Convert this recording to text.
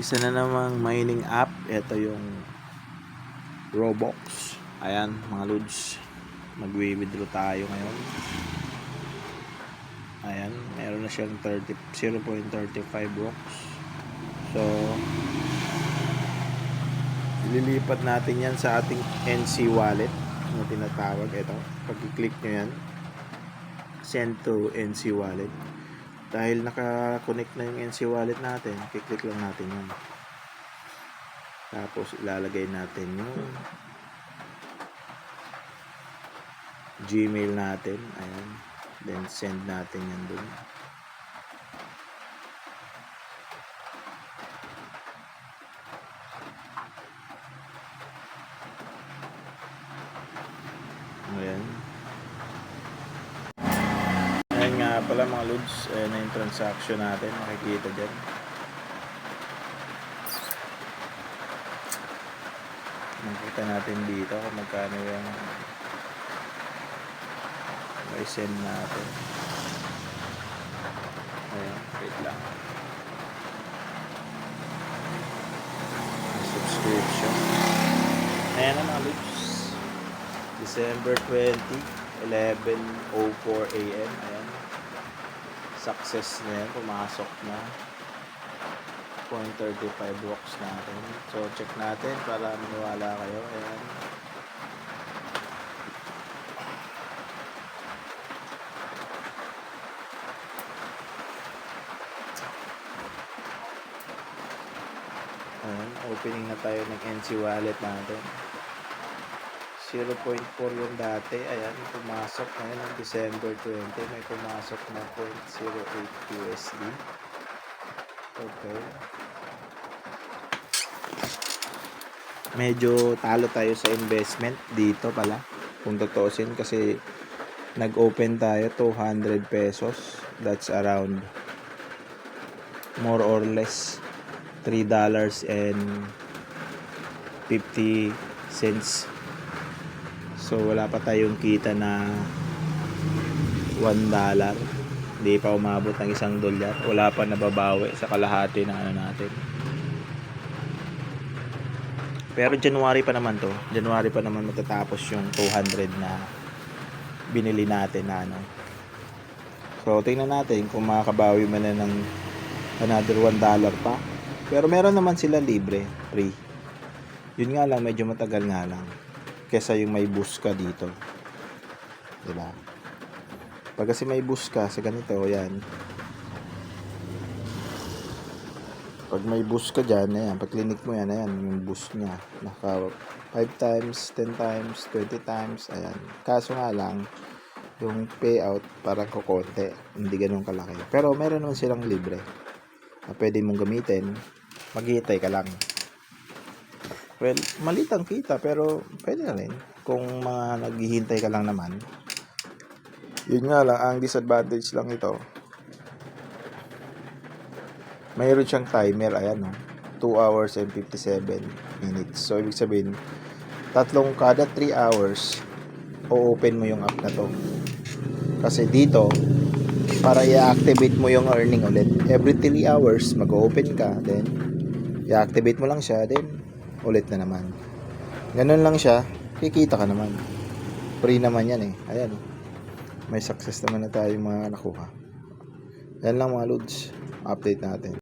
Isa na namang mining app. Ito yung Robux. Ayan mga lods, magwi-withdraw tayo ngayon. Ayan, meron na siyang 0.35 Robux. So ililipat natin yan sa ating NC wallet na tinatawag. Ito, pag i-click nyo yan, send to NC wallet. Dahil naka-connect na yung NC wallet natin, i-click lang natin yan. Tapos ilalagay natin yung Gmail natin. Ayan, then send natin yan dun. Ayan. Ayan nga pala mga lods, ayan na yung transaction natin, makikita dyan. Makikita natin dito kung magkano yung may send natin. Ayan, wait lang. Subscription. Ayan na mga lods, December 20, 11:04 AM. Ayan, success na yan, pumasok na 0.35 Robux natin. So check natin para maniwala kayo. Ayan, ayan, opening na tayo ng NC wallet natin. 0.4 yung dati. Ayan, pumasok ngayon ng December 20, may pumasok na 0.08 USD. Okay, medyo talo tayo sa investment dito pala kung tutuusin, kasi nag-open tayo 200 pesos. That's around more or less $3.50. So wala pa tayong kita na $1. Hindi pa umabot ng $1. Wala pa nababawi sa kalahati ng ano natin. Pero January pa naman to. January pa naman matatapos yung 200 na binili natin na ano. So tingnan natin kung makakabawi man na ng another $1 pa. Pero meron naman sila libre, free. Yun nga lang, medyo matagal nga lang kesa yung may boost ka dito, diba? Pag kasi may boost ka sa ganito, yan, pag may boost ka dyan, ayan, pag clinic mo yan, ayan, yung boost nya naka 5 times, 10 times, 20 times, ayan. Kaso nga lang, yung payout parang kukonti, hindi ganun kalaki. Pero meron naman silang libre na pwede mong gamitin, maghihintay ka lang. Well, maliit ang kita, pero pwede na rin kung mga naghihintay ka lang naman. Yun nga lang, ang disadvantage lang ito, mayroon siyang timer. Ayan, 2 hours and 57 minutes. So ibig sabihin, kada 3 hours o-open mo yung app na to. Kasi dito, para i-activate mo yung earning ulit, every 3 hours mag-open ka, then i-activate mo lang siya, then ulit na naman. Ganun lang siya, kikita ka naman. Free naman yan eh. Ayan, may success naman na tayo mga nakuha. Yan lang mga lods, update natin.